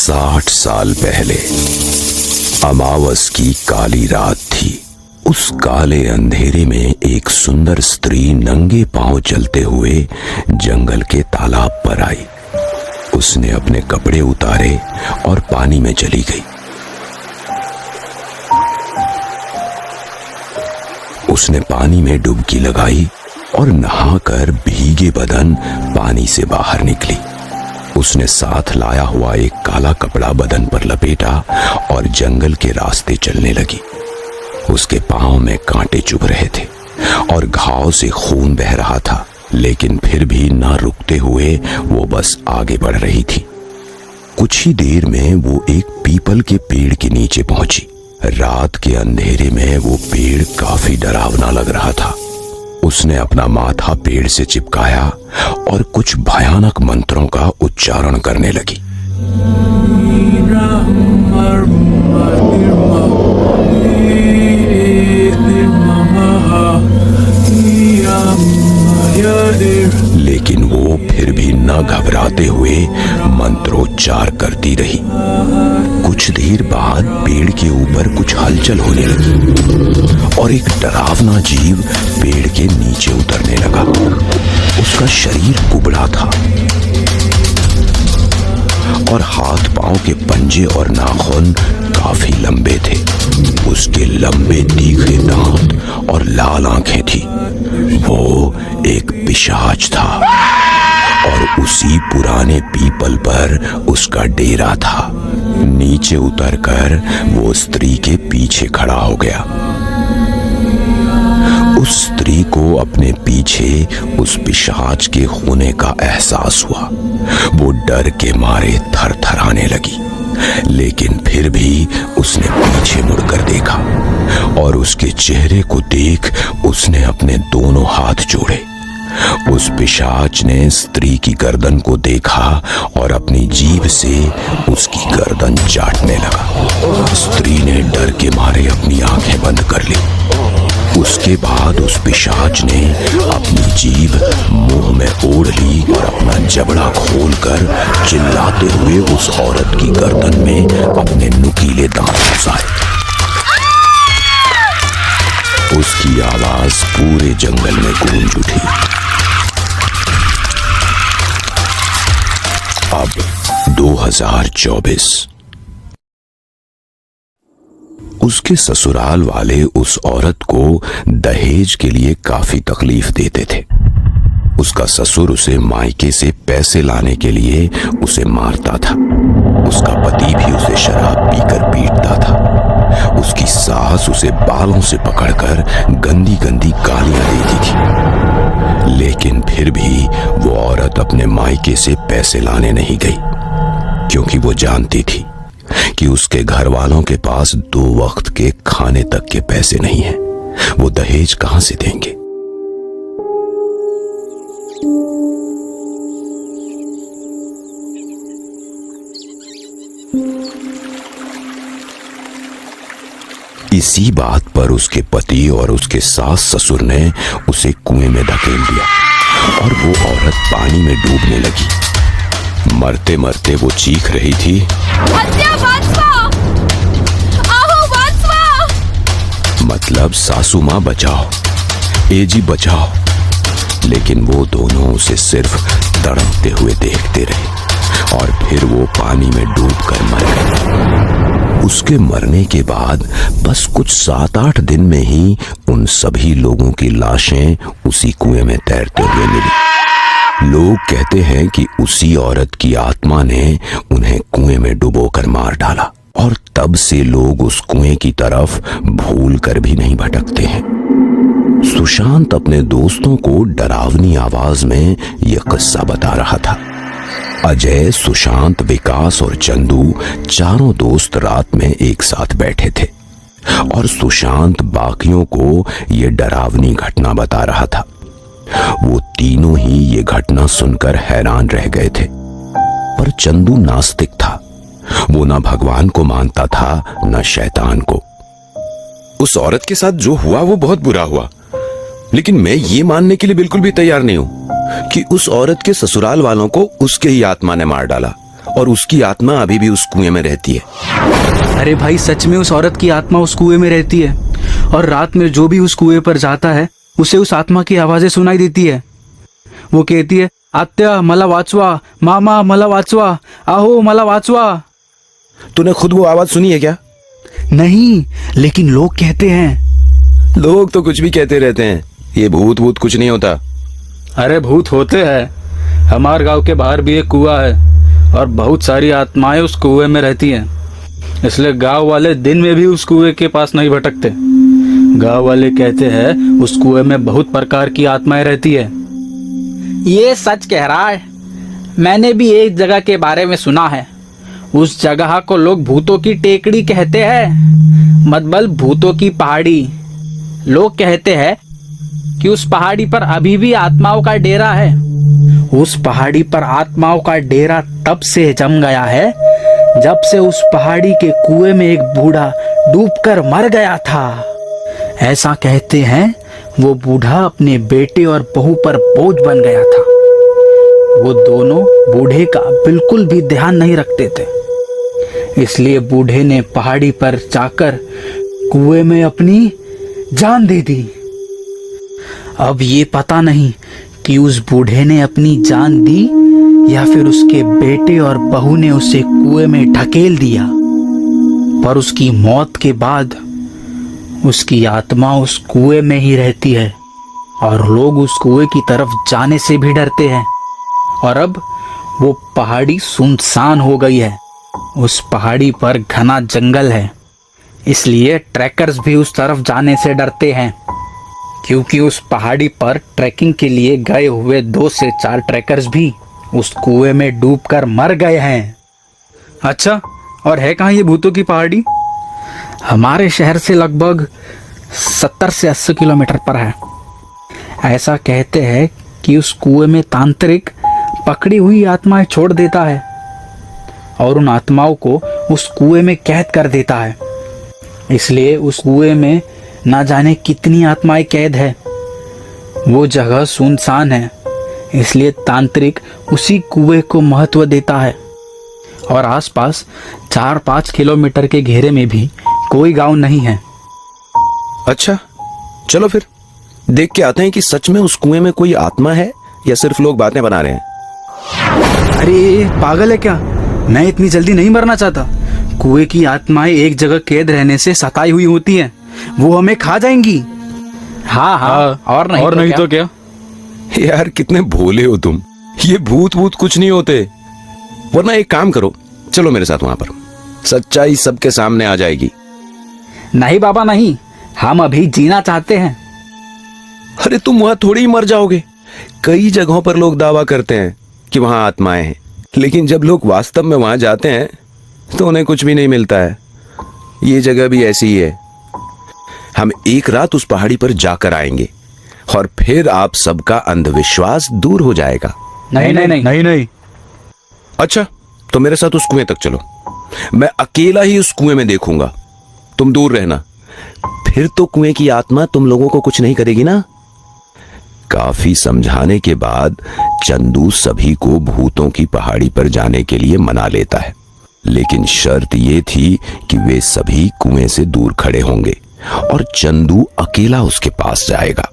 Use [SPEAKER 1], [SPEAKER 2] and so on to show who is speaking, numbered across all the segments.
[SPEAKER 1] 60 साल पहले अमावस की काली रात थी। उस काले अंधेरे में एक सुंदर स्त्री नंगे पांव चलते हुए जंगल के तालाब पर आई। उसने अपने कपड़े उतारे और पानी में चली गई। उसने पानी में डुबकी लगाई और नहाकर भीगे बदन पानी से बाहर निकली। उसने साथ लाया हुआ एक काला कपड़ा बदन पर लपेटा और जंगल के रास्ते चलने लगी। उसके पांव में कांटे चुभ रहे थे और घाव से खून बह रहा था, लेकिन फिर भी ना रुकते हुए वो बस आगे बढ़ रही थी। कुछ ही देर में वो एक पीपल के पेड़ के नीचे पहुंची। रात के अंधेरे में वो पेड़ काफी डरावना लग रहा था। उसने अपना माथा पेड़ से चिपकाया और कुछ भयानक मंत्रों का उच्चारण करने लगी। लेकिन वो फिर भी न घबराते हुए मंत्रोच्चार करती रही। कुछ देर बाद पेड़ के ऊपर कुछ हलचल होने लगी और एक डरावना जीव पेड़ के नीचे उतरने लगा। उसका शरीर कुबड़ा था और हाथ पांव के पंजे और नाखून काफी लंबे थे। उसके लंबे तीखे दांत और लाल आंखें थी। वो एक पिशाच था और उसी पुराने पीपल पर उसका डेरा था। नीचे उतरकर वो स्त्री के पीछे खड़ा हो गया। उस स्त्री को अपने पीछे उस पिशाच के होने का एहसास हुआ। वो डर के मारे थरथराने लगी, लेकिन फिर भी उसने पीछे मुड़कर देखा और उसके चेहरे को देख उसने अपने दोनों हाथ जोड़े। उस पिशाच ने स्त्री की गर्दन को देखा और अपनी जीभ से उसकी गर्दन चाटने लगा। स्त्री ने डर के मारे अपनी आंखें बंद कर ली। उसके बाद उस पिशाच ने अपनी जीभ मुंह में ओढ़ ली और अपना जबड़ा खोलकर चिल्लाते हुए उस औरत की गर्दन में अपने नुकीले दांत घुसाए। उसकी आवाज पूरे जंगल में गूंज उठी। अब 2024। उसके ससुराल वाले उस औरत को दहेज के लिए काफी तकलीफ देते थे। उसका ससुर उसे मायके से पैसे लाने के लिए उसे मारता था। उसका पति भी उसे शराब पीकर पीटता था। उसकी सास उसे बालों से पकड़कर गंदी गंदी गालियां देती थी। लेकिन फिर भी वो औरत अपने मायके से पैसे लाने नहीं गई, क्योंकि वो जानती थी कि उसके घर वालों के पास 2 वक्त के खाने तक के पैसे नहीं हैं। वो दहेज कहां से देंगे? इसी बात पर उसके पति और उसके सास ससुर ने उसे कुएं में धकेल दिया और वो औरत पानी में डूबने लगी। मरते मरते वो चीख रही थी, मतलब सासू माँ बचाओ, एजी बचाओ। लेकिन वो दोनों उसे सिर्फ तड़पते हुए देखते रहे और फिर वो पानी में डूबकर मर गए। उसके मरने के बाद बस कुछ 7-8 दिन में ही उन सभी लोगों की लाशें उसी कुएं में तैरते हुए मिली। लोग कहते हैं कि उसी औरत की आत्मा ने उन्हें कुएं में डुबोकर मार डाला और तब से लोग उस कुएं की तरफ भूल कर भी नहीं भटकते हैं। सुशांत अपने दोस्तों को डरावनी आवाज में यह किस्सा बता रहा था। अजय, सुशांत, विकास और चंदू चारों दोस्त रात में एक साथ बैठे थे और सुशांत बाकियों को यह डरावनी घटना बता रहा था। वो तीनों ही ये घटना सुनकर हैरान रह गए थे, पर चंदू नास्तिक था। वो ना भगवान को मानता था न शैतान को।
[SPEAKER 2] उस औरत के साथ जो हुआ वो बहुत बुरा हुआ, लेकिन मैं ये मानने के लिए बिल्कुल भी तैयार नहीं हूं कि उस औरत के ससुराल वालों को उसके ही आत्मा ने मार डाला। और उसकी आत्मा अभी भी उस कुएं में रहती है।
[SPEAKER 3] अरे भाई, सच में उस औरत की आत्मा उस कुएं में रहती है और रात में जो भी उस कुएं पर जाता है उसे उस आत्मा की आवाजें सुनाई देती है। वो कहती है, आत्या मला वाचवा, मामा मला वाचवा, आहो मला वाचवा।
[SPEAKER 2] तूने खुद वो आवाज सुनी है क्या?
[SPEAKER 3] नहीं, लेकिन लोग कहते हैं।
[SPEAKER 2] लोग तो कुछ भी कहते रहते हैं, ये भूत भूत कुछ नहीं होता।
[SPEAKER 3] अरे भूत होते हैं। हमारे गांव के बाहर भी एक कुआं है और बहुत सारी आत्माएं उस कुएं में रहती हैं। इसलिए गांव वाले दिन में भी उस कुएं के पास नहीं भटकते। गांव वाले कहते हैं उस कुएं में बहुत प्रकार की आत्माएं रहती है।
[SPEAKER 4] ये सच कह रहा है। मैंने भी एक जगह के बारे में सुना है। उस जगह को लोग भूतों की टेकड़ी कहते हैं, मतलब भूतों की पहाड़ी। लोग कहते हैं कि उस पहाड़ी पर अभी भी आत्माओं का डेरा है।
[SPEAKER 3] उस पहाड़ी पर आत्माओं का डेरा तब से जम गया है जब से उस पहाड़ी के कुएं में एक बूढ़ा डूबकर मर गया था। ऐसा कहते हैं वो बूढ़ा अपने बेटे और बहू पर बोझ बन गया था। वो दोनों बूढ़े का बिल्कुल भी ध्यान नहीं रखते थे, इसलिए बूढ़े ने पहाड़ी पर जाकर कुएं में अपनी जान दे दी। अब ये पता नहीं कि उस बूढ़े ने अपनी जान दी या फिर उसके बेटे और बहू ने उसे कुएं में ढकेल दिया। पर उसकी मौत के बाद उसकी आत्मा उस कुएं में ही रहती है और लोग उस कुएं की तरफ जाने से भी डरते हैं। और अब वो पहाड़ी सुनसान हो गई है। उस पहाड़ी पर घना जंगल है, इसलिए ट्रैकर्स भी उस तरफ जाने से डरते हैं, क्योंकि उस पहाड़ी पर ट्रैकिंग के लिए गए हुए 2 से 4 ट्रैकर्स भी उस कुएं में डूबकर मर गए हैं।
[SPEAKER 4] अच्छा, और है कहाँ ये भूतों की पहाड़ी?
[SPEAKER 3] हमारे शहर से लगभग 70 से 80 किलोमीटर पर है। ऐसा कहते हैं कि उस कुएं में तांत्रिक पकड़ी हुई आत्माएं छोड़ देता है और उन आत्माओं को उस कुएं में कैद कर देता है। इसलिए उस कुएं में ना जाने कितनी आत्माएं कैद है। वो जगह सुनसान है, इसलिए तांत्रिक उसी कुएं को महत्व देता है। और आसपास 4-5 किलोमीटर के घेरे में भी कोई गांव नहीं है।
[SPEAKER 2] अच्छा, चलो फिर देख के आते हैं कि सच में उस कुएं में कोई आत्मा है या सिर्फ लोग बातें बना रहे हैं।
[SPEAKER 3] अरे पागल है क्या? मैं इतनी जल्दी नहीं मरना चाहता। कुएं की आत्माएं एक जगह कैद रहने से सताई हुई होती हैं। वो हमें खा जाएंगी।
[SPEAKER 4] हाँ, और नहीं तो क्या?
[SPEAKER 2] यार कितने भोले हो तुम। ये भूत भूत कुछ नहीं होते। वरना एक काम करो, चलो मेरे साथ वहां पर, सच्चाई सबके सामने आ जाएगी।
[SPEAKER 4] नहीं बाबा नहीं, हम अभी जीना चाहते हैं।
[SPEAKER 2] अरे तुम वहां थोड़ी ही मर जाओगे। कई जगहों पर लोग दावा करते हैं कि वहां आत्माएं हैं, लेकिन जब लोग वास्तव में वहां जाते हैं तो उन्हें कुछ भी नहीं मिलता है। ये जगह भी ऐसी ही है। हम एक रात उस पहाड़ी पर जाकर आएंगे और फिर आप सबका अंधविश्वास दूर हो जाएगा।
[SPEAKER 3] नहीं।
[SPEAKER 2] अच्छा, तो मेरे साथ उस कुएं तक चलो। मैं अकेला ही उस कुएं में देखूंगा, तुम दूर रहना। फिर तो कुएं की आत्मा तुम लोगों को कुछ नहीं करेगी ना। काफी समझाने के बाद चंदू सभी को भूतों की पहाड़ी पर जाने के लिए मना लेता है, लेकिन शर्त ये थी कि वे सभी कुएं से दूर खड़े होंगे और चंदू अकेला उसके पास जाएगा।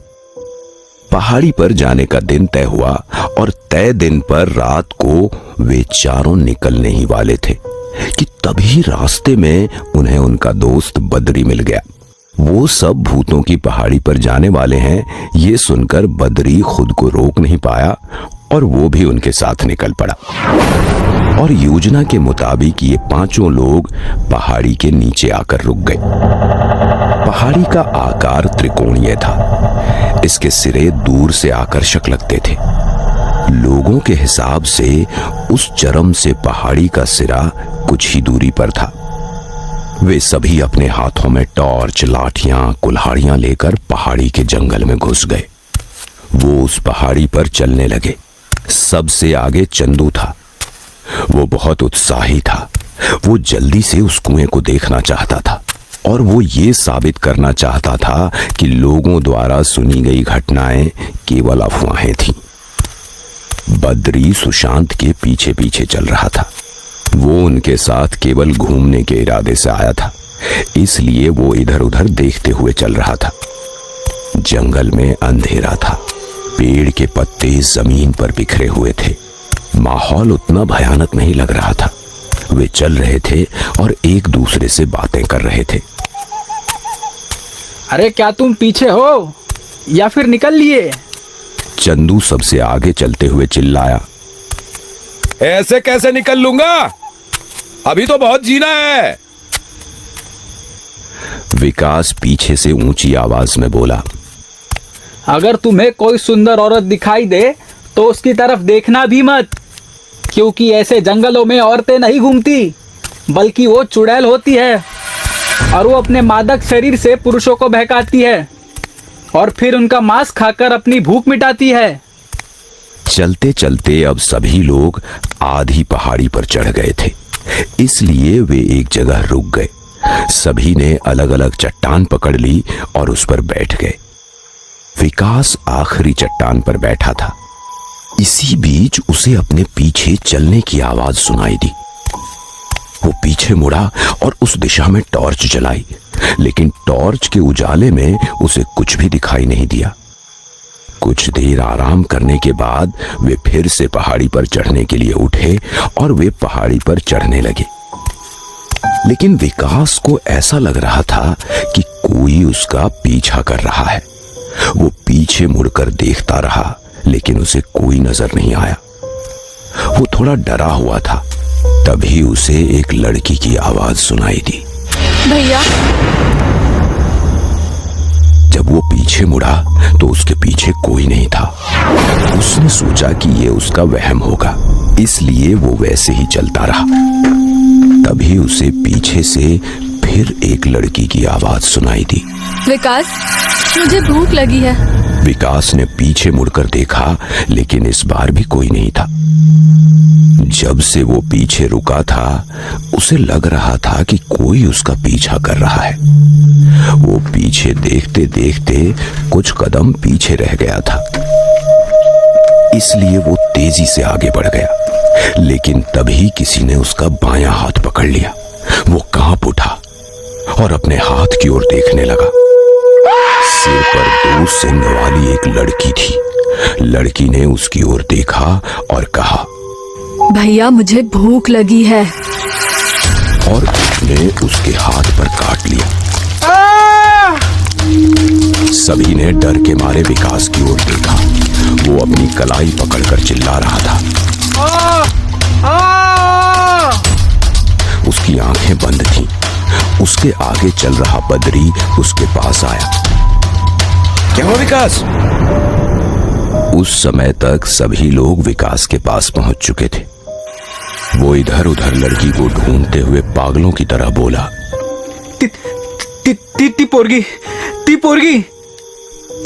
[SPEAKER 2] पहाड़ी पर जाने का दिन तय हुआ और तय दिन पर रात को वे चारों निकलने ही वाले थे कि तभी रास्ते में उन्हें उनका दोस्त बद्री मिल गया। वो सब भूतों की पहाड़ी पर जाने वाले हैं, ये सुनकर बद्री खुद को रोक नहीं पाया और वो भी उनके साथ निकल पड़ा। और योजना के मुताबिक ये 5 लोग पहाड़ी के नीचे आकर रुक गए। पहाड़ी का आकार त्रिकोणीय था। इसके सिरे दूर से आकर्षक लगते थे। लोगों के हिसाब से उस चरम से पहाड़ी का सिरा कुछ ही दूरी पर था। वे सभी अपने हाथों में टॉर्च, लाठियां, कुल्हाड़ियां लेकर पहाड़ी के जंगल में घुस गए। वो उस पहाड़ी पर चलने लगे। सबसे आगे चंदू था। वो बहुत उत्साही था। वो जल्दी से उस कुएं को देखना चाहता था और वो ये साबित करना चाहता था कि लोगों द्वारा सुनी गई घटनाएं केवल अफवाहें थीं। बद्री सुशांत के पीछे पीछे चल रहा था। वो उनके साथ केवल घूमने के इरादे से आया था, इसलिए वो इधर उधर देखते हुए चल रहा था। जंगल में अंधेरा था, पेड़ के पत्ते जमीन पर बिखरे हुए थे। माहौल उतना भयानक नहीं लग रहा था। वे चल रहे थे और एक दूसरे से बातें कर रहे थे।
[SPEAKER 4] अरे क्या तुम पीछे हो या फिर निकल लिए?
[SPEAKER 2] चंदू सबसे आगे चलते हुए चिल्लाया,
[SPEAKER 1] ऐसे कैसे निकल लूंगा, अभी तो बहुत जीना है।
[SPEAKER 2] विकास पीछे से ऊंची आवाज में बोला,
[SPEAKER 4] अगर तुम्हें कोई सुंदर औरत दिखाई दे तो उसकी तरफ देखना भी मत, क्योंकि ऐसे जंगलों में औरतें नहीं घूमती, बल्कि वो चुड़ैल होती है और वो अपने मादक शरीर से पुरुषों को बहकाती है और फिर उनका मांस खाकर अपनी भूख मिटाती है।
[SPEAKER 2] चलते चलते अब सभी लोग आधी पहाड़ी पर चढ़ गए थे, इसलिए वे एक जगह रुक गए। सभी ने अलग अलग चट्टान पकड़ ली और उस पर बैठ गए। विकास आखिरी चट्टान पर बैठा था। इसी बीच उसे अपने पीछे चलने की आवाज सुनाई दी। वो पीछे मुड़ा और उस दिशा में टॉर्च जलाई, लेकिन टॉर्च के उजाले में उसे कुछ भी दिखाई नहीं दिया। कुछ देर आराम करने के बाद वे फिर से पहाड़ी पर चढ़ने के लिए उठे और वे पहाड़ी पर चढ़ने लगे। लेकिन विकास को ऐसा लग रहा था कि कोई उसका पीछा कर रहा है। वो पीछे मुड़कर देखता रहा, लेकिन उसे कोई नजर नहीं आया। वो थोड़ा डरा हुआ था। तभी उसे एक लड़की की आवाज सुनाई दी,
[SPEAKER 5] भैया।
[SPEAKER 2] जब वो पीछे मुड़ा तो उसके पीछे कोई नहीं था। उसने सोचा कि ये उसका वहम होगा, इसलिए वो वैसे ही चलता रहा। तभी उसे पीछे से फिर एक लड़की की आवाज सुनाई दी,
[SPEAKER 5] विकास, मुझे भूख लगी है।
[SPEAKER 2] विकास ने पीछे मुड़कर देखा, लेकिन इस बार भी कोई नहीं था। जब से वो पीछे रुका था, उसे लग रहा था कि कोई उसका पीछा कर रहा है। वो पीछे देखते देखते कुछ कदम पीछे रह गया था, इसलिए वो तेजी से आगे बढ़ गया। लेकिन तभी किसी ने उसका बायां हाथ पकड़ लिया। वो कांप उठा और अपने हाथ की ओर देखने लगा। सिर पर 2 सींग वाली एक लड़की थी। लड़की ने उसकी ओर देखा और कहा,
[SPEAKER 5] भैया, मुझे भूख लगी है।
[SPEAKER 2] और उसने उसके हाथ पर काट लिया। सभी ने डर के मारे विकास की ओर देखा। वो अपनी कलाई पकड़कर चिल्ला रहा था। उसकी आंखें बंद थीं। उसके आगे चल रहा बद्री उसके पास आया।
[SPEAKER 1] क्या हुआ विकास?
[SPEAKER 2] उस समय तक सभी लोग विकास के पास पहुंच चुके थे। वो इधर उधर लड़की को ढूंढते हुए पागलों की तरह बोला,
[SPEAKER 3] ती पोरगी।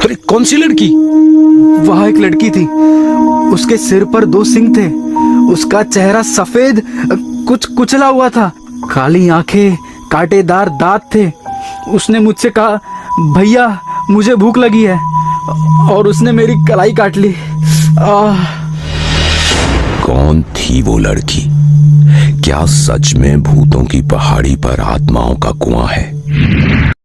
[SPEAKER 2] अरे कौन सी लड़की?
[SPEAKER 3] वहां एक लड़की थी। उसके सिर पर 2 सींग थे। उसका चेहरा सफेद, कुछ कुचला हुआ था। काली आंखें, कांटेदार दांत थे। उसने मुझसे कहा, भैया, मुझे भूख लगी है, और उसने मेरी कलाई काट ली।
[SPEAKER 2] कौन थी वो लड़की? क्या सच में भूतों की पहाड़ी पर आत्माओं का कुआं है?